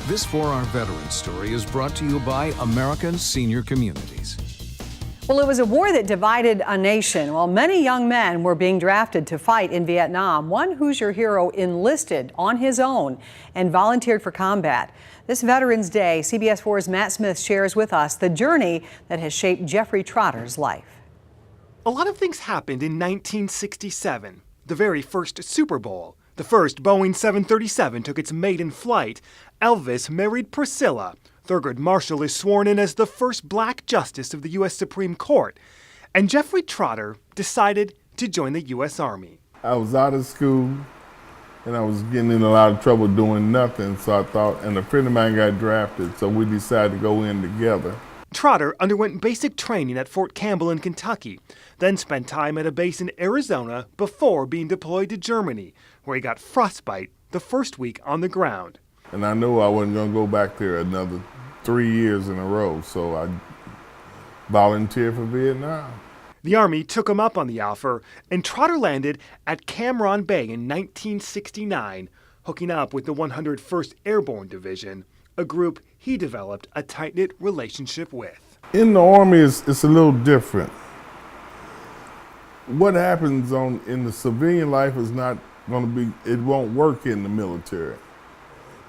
This 4-Hour Veteran Story is brought to you by American Senior Communities. Well, it was a war that divided a nation. While many young men were being drafted to fight in Vietnam, one Hoosier hero enlisted on his own and volunteered for combat. This Veterans Day, CBS 4's Matt Smith shares with us the journey that has shaped Jeffrey Trotter's life. A lot of things happened in 1967, the very first Super Bowl. The first Boeing 737 took its maiden flight. Elvis married Priscilla. Thurgood Marshall is sworn in as the first black justice of the U.S. Supreme Court. And Jeffrey Trotter decided to join the U.S. Army. I was out of school, and I was getting in a lot of trouble doing nothing, so I thought, and a friend of mine got drafted, so we decided to go in together. Trotter underwent basic training at Fort Campbell in Kentucky, then spent time at a base in Arizona before being deployed to Germany, where he got frostbite the first week on the ground. And I knew I wasn't going to go back there another 3 years in a row, so I volunteered for Vietnam. The Army took him up on the offer, and Trotter landed at Cam Ranh Bay in 1969, hooking up with the 101st Airborne Division, a group he developed a tight-knit relationship with. In the Army, it's a little different. What happens in the civilian life is not going to be, it won't work in the military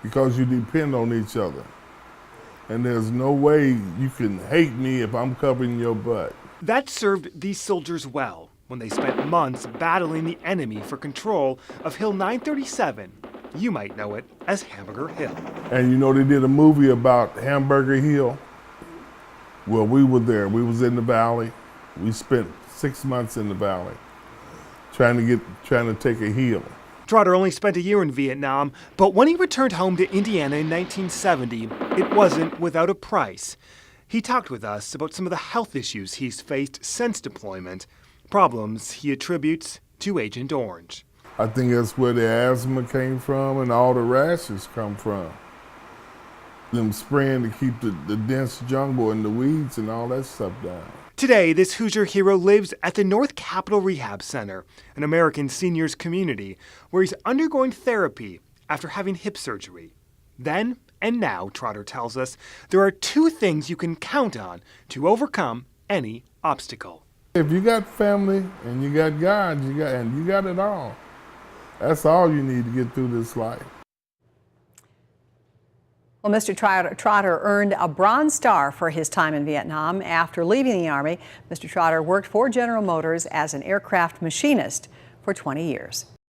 because you depend on each other. And there's no way you can hate me if I'm covering your butt. That served these soldiers well when they spent months battling the enemy for control of Hill 937. You might know it as Hamburger Hill. And you know, they did a movie about Hamburger Hill. Well, we were there. We was in the valley. We spent 6 months in the valley trying to take a hill. Trotter only spent a year in Vietnam, but when he returned home to Indiana in 1970, it wasn't without a price. He talked with us about some of the health issues he's faced since deployment, problems he attributes to Agent Orange. I think that's where the asthma came from and all the rashes come from. Them spraying to keep the dense jungle and the weeds and all that stuff down. Today, this Hoosier hero lives at the North Capitol Rehab Center, an American seniors community, where he's undergoing therapy after having hip surgery. Then and now, Trotter tells us, there are 2 things you can count on to overcome any obstacle. If you got family and you got God, you got it all. That's all you need to get through this life. Well, Mr. Trotter earned a Bronze Star for his time in Vietnam. After leaving the Army, Mr. Trotter worked for General Motors as an aircraft machinist for 20 years.